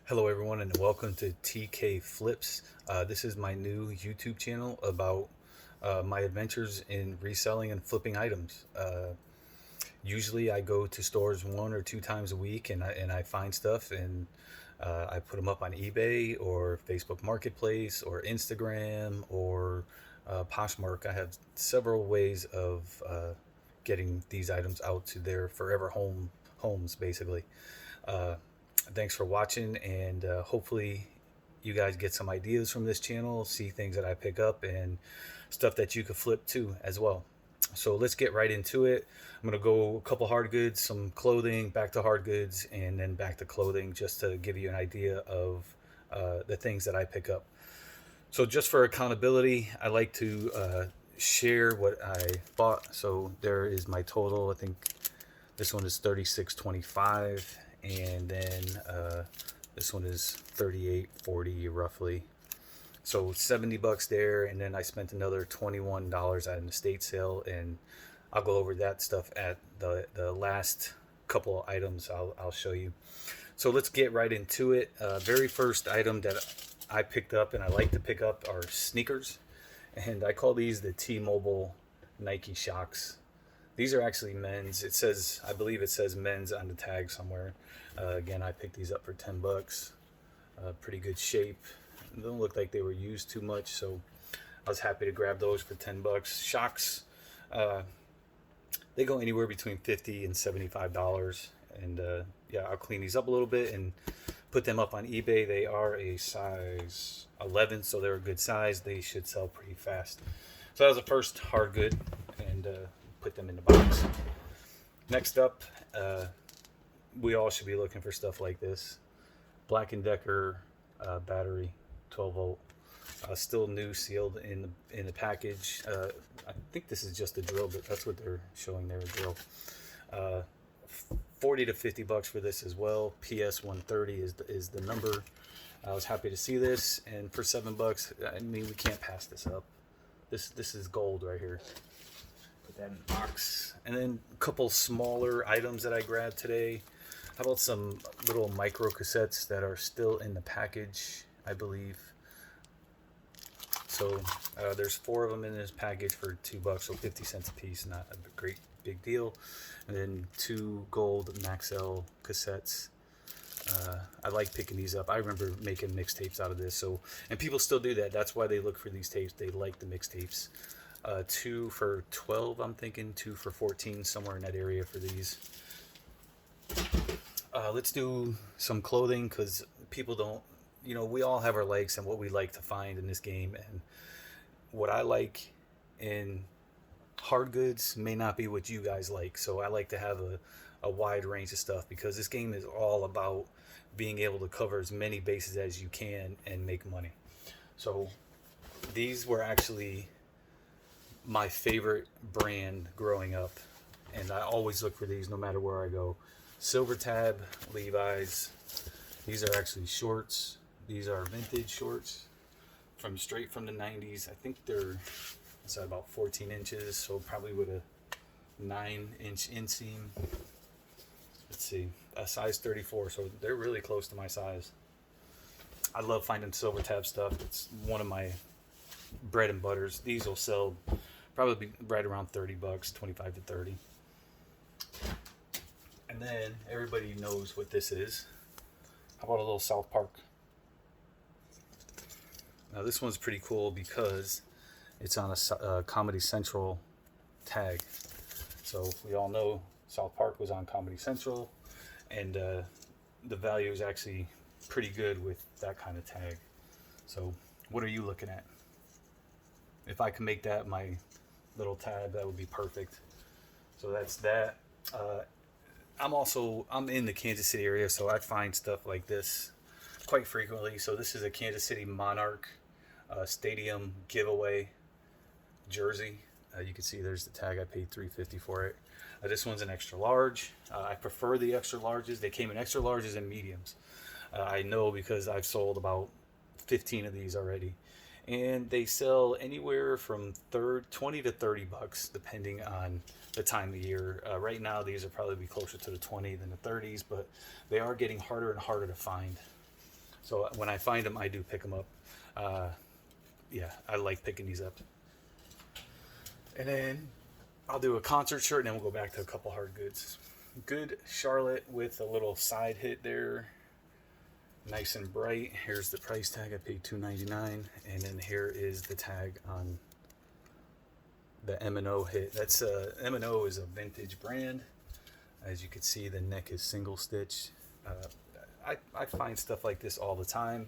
Hello, everyone, and welcome to TK Flips. This is my new YouTube channel about my adventures in reselling and flipping items. Usually, I go to stores 1 or 2 times a week, and I find stuff, and I put them up on eBay or Facebook Marketplace or Instagram or Poshmark. I have several ways of getting these items out to their forever homes, basically. Uh, Thanks for watching, and hopefully you guys get some ideas from this channel, see things that I pick up, and stuff that you could flip too as well. So let's get right into it. I'm going to go a couple hard goods, some clothing, back to hard goods, and then back to clothing, just to give you an idea of the things that I pick up. So just for accountability, I like to share what I bought. So there is my total. I think this one is 36.25, and then this one is 38.40 roughly. So $70 there, and then I spent another $21 at an estate sale, and I'll go over that stuff at the last couple of items I'll show you. So let's get right into it. Very first item that I picked up and I like to pick up are sneakers, and I call these the T-Mobile Nike Shocks. These are actually men's. It says, I believe it says men's on the tag somewhere. Again, I picked these up for $10. Pretty good shape. They don't look like they were used too much, so I was happy to grab those for $10. Shocks, they go anywhere between $50 and $75, and yeah, I'll clean these up a little bit and put them up on eBay. They are a size 11, so they're a good size. They should sell pretty fast. So that was the first hard good, and put them in the box. Next up, we all should be looking for stuff like this. Black & Decker battery, 12 volt. Still new, sealed in the package. I think this is just a drill, but that's what they're showing there, a drill. 40 to $50 for this as well. PS 130 is the number. I was happy to see this, and for $7, I mean, we can't pass this up. This is gold right here. Put that in the box. And then a couple smaller items that I grabbed today. How about some little micro cassettes that are still in the package, I believe. So there's 4 of them in this package for $2, so 50 cents a piece. Not a great big deal. And then 2 gold Maxell cassettes. I like picking these up. I remember making mixtapes out of this. So, and people still do that. That's why they look for these tapes. They like the mixtapes. 2 for 12, I'm thinking. 2 for 14, somewhere in that area for these. Let's do some clothing, because people don't, we all have our likes and what we like to find in this game. And what I like in hard goods may not be what you guys like. So I like to have a wide range of stuff, because this game is all about being able to cover as many bases as you can and make money. So these were actually my favorite brand growing up, and I always look for these no matter where I go. Silver tab, Levi's. These are actually shorts. These are vintage shorts straight from the 90s. I think they're about 14 inches, so probably with a 9-inch inseam. Let's see, a size 34, so they're really close to my size. I love finding silver tab stuff. It's one of my bread and butters. These will sell probably right around $30, 25 to 30. And then everybody knows what this is. How about a little South Park? Now this one's pretty cool because it's on a Comedy Central tag. So we all know South Park was on Comedy Central, and the value is actually pretty good with that kind of tag. So what are you looking at? If I can make that my little tab, that would be perfect. So that's that. I'm in the Kansas City area, so I find stuff like this quite frequently. So this is a Kansas City Monarch stadium giveaway jersey. You can see there's the tag. I paid $3.50 for it. This one's an extra large. I prefer the extra larges. They came in extra larges and mediums. I know because I've sold about 15 of these already. And they sell anywhere from 20 to $30, depending on the time of year. Right now, these are probably be closer to the 20 than the 30s, but they are getting harder and harder to find. So when I find them, I do pick them up. Yeah, I like picking these up. And then I'll do a concert shirt, and then we'll go back to a couple hard goods. Good Charlotte with a little side hit there, nice and bright. Here's the price tag. I paid $2.99, and then here is the tag on the M&O hit. That's M&O is a vintage brand. As you can see, the neck is single stitch. I find stuff like this all the time.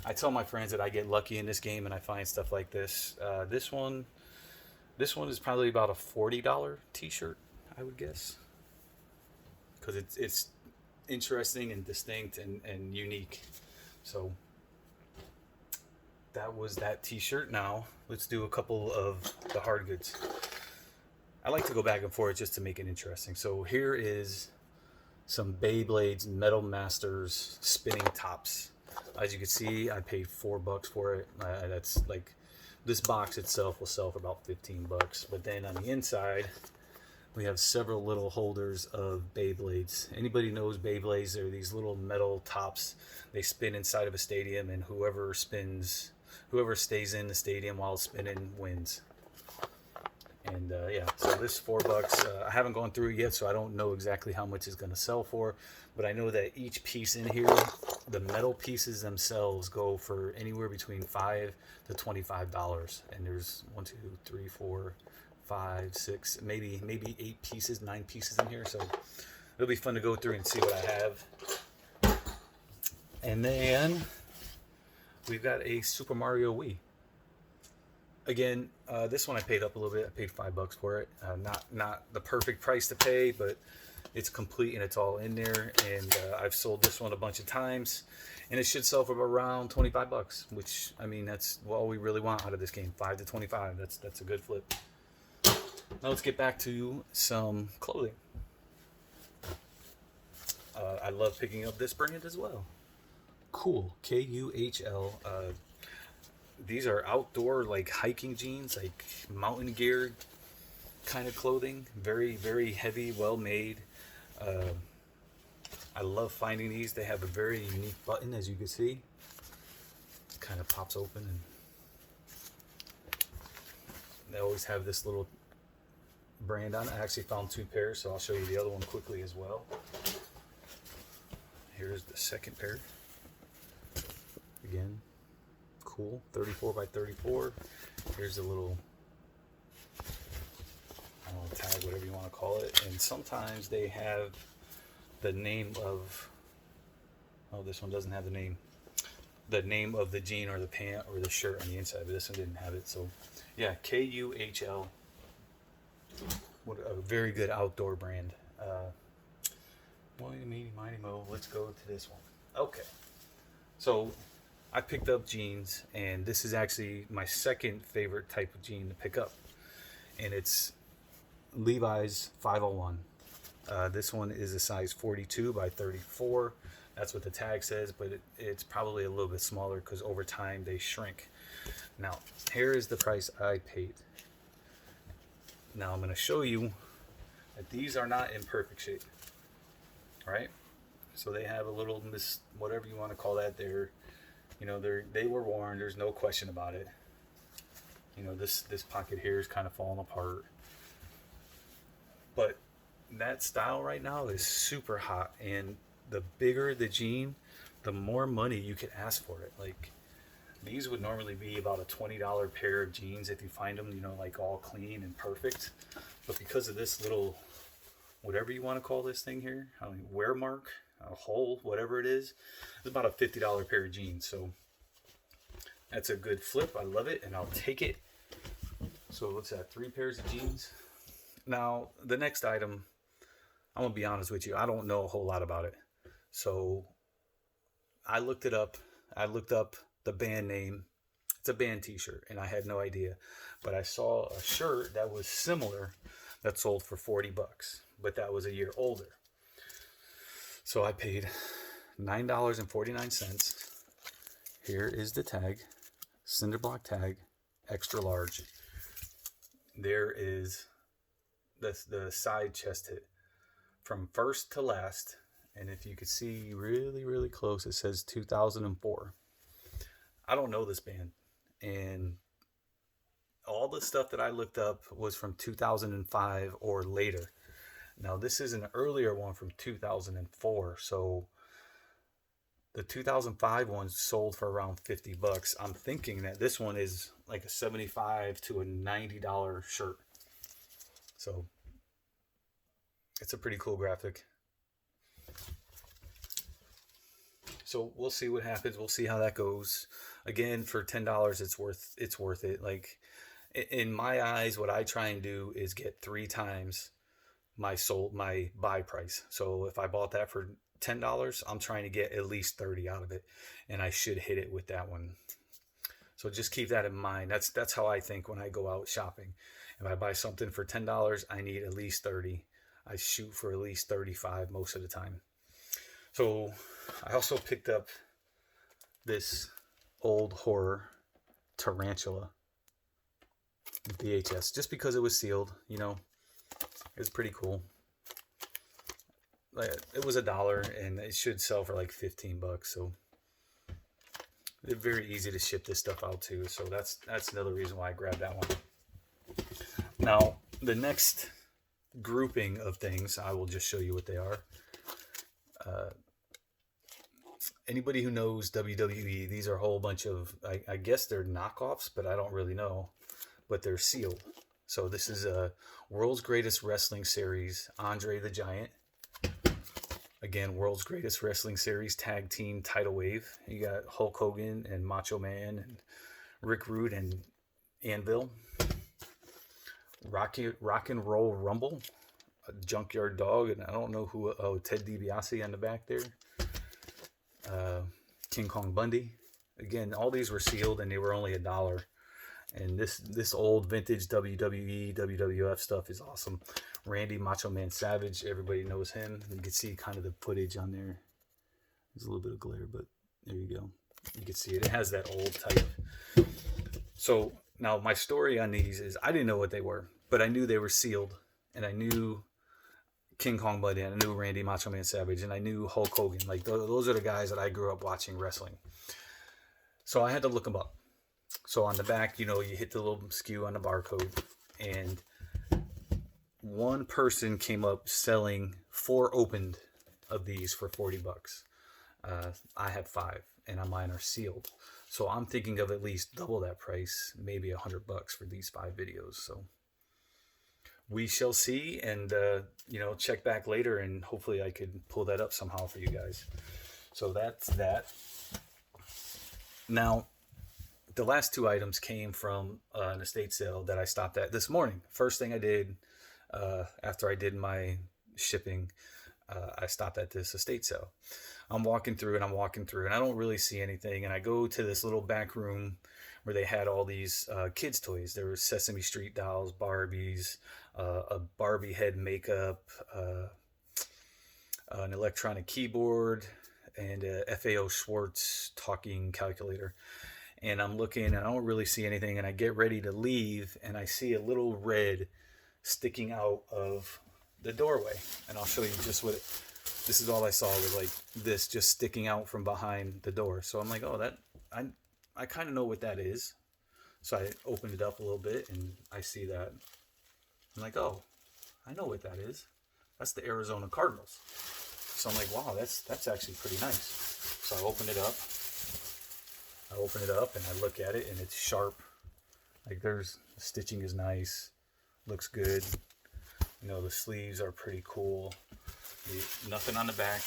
I tell my friends that I get lucky in this game and I find stuff like this. This one is probably about a $40 t-shirt, I would guess, because it's interesting and distinct and unique. So that was that t-shirt. Now let's do a couple of the hard goods. I like to go back and forth just to make it interesting. So here is some Beyblades Metal Masters spinning tops. As you can see, I paid $4 for it. That's like, this box itself will sell for about $15. But then on the inside, we have several little holders of Beyblades. Anybody knows Beyblades? They're these little metal tops. They spin inside of a stadium, and whoever stays in the stadium while spinning wins. And yeah, so this $4. I haven't gone through it yet, so I don't know exactly how much it's going to sell for. But I know that each piece in here, the metal pieces themselves, go for anywhere between $5 to $25. And there's 1, 2, 3, 4, 5, 6, maybe 8 pieces, 9 pieces in here. So it'll be fun to go through and see what I have. And then we've got a Super Mario Wii. Again, this one I paid up a little bit. I paid $5 for it. Not the perfect price to pay, but it's complete and it's all in there. And I've sold this one a bunch of times, and it should sell for around $25, which, I mean, that's all we really want out of this game. 5 to 25. That's a good flip. Now let's get back to some clothing. I love picking up this brand as well. Cool, KUHL. These are outdoor, like, hiking jeans, like mountain gear kind of clothing. Very, very heavy, well made. I love finding these. They have a very unique button, as you can see. It kind of pops open, and they always have this little brand on it. I actually found 2 pairs, so I'll show you the other one quickly as well. Here's the second pair. Again, cool, 34 by 34. Here's a little, I don't know, tag, whatever you want to call it. And sometimes they have the name of, oh, this one doesn't have the name of the jean or the pant or the shirt on the inside, but this one didn't have it. So yeah, KUHL, what a very good outdoor brand. Mighty Mo, let's go to this one. Okay, so I picked up jeans, and this is actually my second favorite type of jean to pick up, and it's Levi's 501. This one is a size 42 by 34. That's what the tag says, but it's probably a little bit smaller because over time they shrink. Now, here is the price I paid. Now I'm going to show you that these are not in perfect shape, right? So they have a little whatever you want to call that. They were worn. There's no question about it. You know, this pocket here is kind of falling apart. But that style right now is super hot, and the bigger the jean, the more money you could ask for it. Like, these would normally be about a $20 pair of jeans if you find them, you know, like all clean and perfect. But because of this little, whatever you want to call this thing here, I mean, wear mark, a hole, whatever it is, it's about a $50 pair of jeans. So that's a good flip. I love it, and I'll take it. So what's that? 3 pairs of jeans. Now, the next item, I'm going to be honest with you, I don't know a whole lot about it. So I looked it up. I looked up the band name. It's a band t-shirt, and I had no idea. But I saw a shirt that was similar that sold for $40, but that was a year older. So I paid $9.49. Here is the tag, cinder block tag, extra large. There is the side chest hit from first to last, And if you could see really, really close, it says 2004. I don't know this band. And all the stuff that I looked up was from 2005 or later. Now, this is an earlier one from 2004. So the 2005 one sold for around $50. I'm thinking that this one is like a $75 to a $90 shirt. So it's a pretty cool graphic. So we'll see what happens. We'll see how that goes. Again, for $10, it's worth it. Like, in my eyes, what I try and do is get 3 times my buy price. So if I bought that for $10, I'm trying to get at least 30 out of it, and I should hit it with that one. So just keep that in mind. That's how I think when I go out shopping. If I buy something for $10, I need at least 30. I shoot for at least 35 most of the time. So I also picked up this old horror Tarantula VHS just because it was sealed. You know, it was pretty cool. It was $1 and it should sell for like $15. So it's very easy to ship this stuff out too. So that's another reason why I grabbed that one. Now the next grouping of things, I will just show you what they are. Anybody who knows WWE, these are a whole bunch of, I guess they're knockoffs, but I don't really know. But they're sealed. So this is a World's Greatest Wrestling Series, Andre the Giant. Again, World's Greatest Wrestling Series Tag Team Title Wave. You got Hulk Hogan and Macho Man and Rick Rude and Anvil. Rock and Roll Rumble, a Junkyard Dog, and I don't know who. Oh, Ted DiBiase on the back there. King Kong Bundy. Again, all these were sealed and they were only $1. And this old vintage WWE, WWF stuff is awesome. Randy Macho Man Savage, everybody knows him. You can see kind of the footage on there. There's a little bit of glare, but there you go. You can see it. It has that old type. So now my story on these is I didn't know what they were, but I knew they were sealed. And I knew King Kong Bundy, and I knew Randy Macho Man Savage, and I knew Hulk Hogan. Like, those are the guys that I grew up watching wrestling. So I had to look them up. So on the back, you hit the little skew on the barcode, and one person came up selling 4 opened of these for $40. I have 5, and mine are sealed. So I'm thinking of at least double that price, maybe $100 for these 5 videos. So we shall see, and check back later, and hopefully I could pull that up somehow for you guys. So that's that. Now, the last 2 items came from an estate sale that I stopped at this morning. First thing I did after I did my shipping, I stopped at this estate sale. I'm walking through, and I don't really see anything. And I go to this little back room where they had all these kids' toys. There were Sesame Street dolls, Barbies, a Barbie head makeup, an electronic keyboard, and a FAO Schwartz talking calculator. And I'm looking, and I don't really see anything. And I get ready to leave, and I see a little red sticking out of the doorway. And I'll show you just what this is. All I saw was like this just sticking out from behind the door. So I'm like, oh, I kind of know what that is. So I opened it up a little bit, and I see that. I'm like, oh, I know what that is. That's the Arizona Cardinals. So I'm like, wow, that's actually pretty nice. So I open it up. And I look at it, and it's sharp. Like, the stitching is nice. Looks good. The sleeves are pretty cool. Nothing on the back,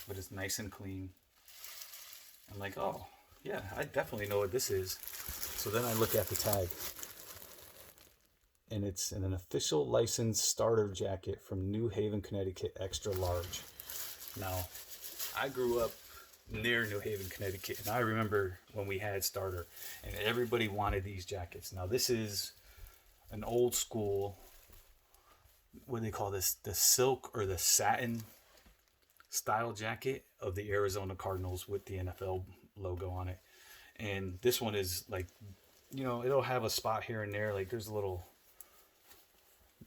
but it's nice and clean. I'm like, oh, yeah, I definitely know what this is. So then I look at the tag, and it's an official licensed starter jacket from New Haven, Connecticut, extra large. Now, I grew up near New Haven, Connecticut, and I remember when we had starter, and everybody wanted these jackets. Now, this is an old school, what do they call this? The silk or the satin style jacket of the Arizona Cardinals with the NFL logo on it. And this one is like, it'll have a spot here and there. Like, there's a little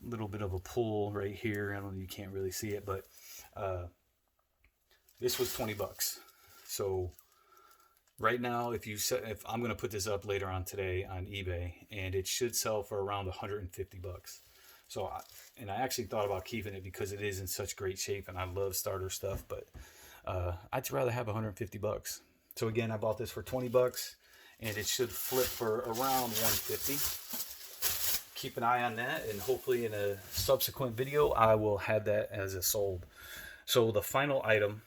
bit of a pull right here. I don't know, you can't really see it, but This was 20 bucks. So right now, if I'm going to put this up later on today on eBay, and it should sell for around 150 bucks. So and I actually thought about keeping it because it is in such great shape, and I love starter stuff. But I'd rather have 150 bucks. So again, I bought this for 20 bucks, and it should flip for around 150. Keep an eye on that, and hopefully in a subsequent video, I will have that as a sold. So the final item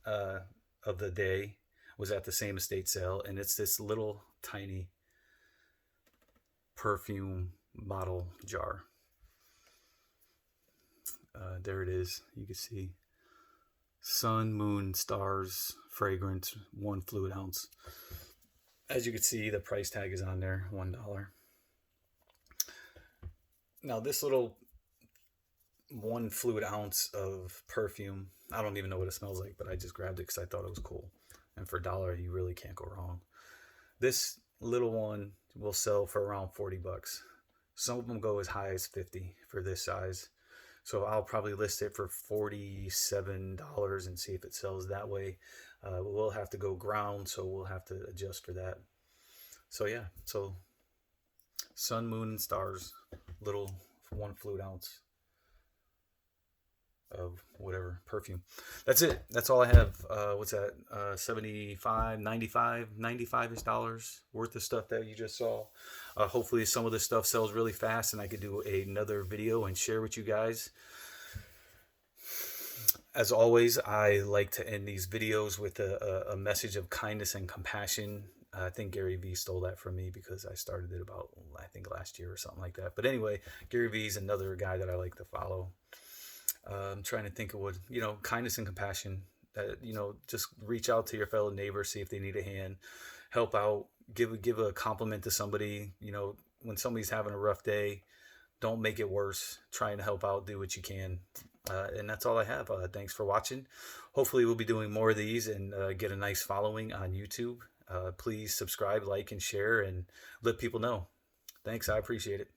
of the day was at the same estate sale, and it's this little tiny perfume bottle jar. There it is. You can see sun, moon, stars, fragrance, 1 fluid ounce. As you can see, the price tag is on there, $1. Now this little 1 fluid ounce of perfume, I don't even know what it smells like, but I just grabbed it because I thought it was cool. And for $1, you really can't go wrong. This little one will sell for around 40 bucks. Some of them go as high as 50 for this size. So I'll probably list it for $47 and see if it sells that way. We'll have to go ground, so we'll have to adjust for that. So yeah, so sun, moon, and stars, little 1 fluid ounce of whatever perfume. That's it. That's all I have. What's that? 75, 95-ish dollars worth of stuff that you just saw. Hopefully some of this stuff sells really fast and I could do another video and share with you guys. As always, I like to end these videos with a message of kindness and compassion. I think Gary Vee stole that from me because I started it about, I think, last year or something like that. But anyway, Gary Vee is another guy that I like to follow. I'm trying to think of what, kindness and compassion. Just reach out to your fellow neighbor, see if they need a hand, help out, give a compliment to somebody. When somebody's having a rough day, don't make it worse. Try and help out, do what you can. And that's all I have. Thanks for watching. Hopefully we'll be doing more of these and get a nice following on YouTube. Please subscribe, like, and share, and let people know. Thanks. I appreciate it.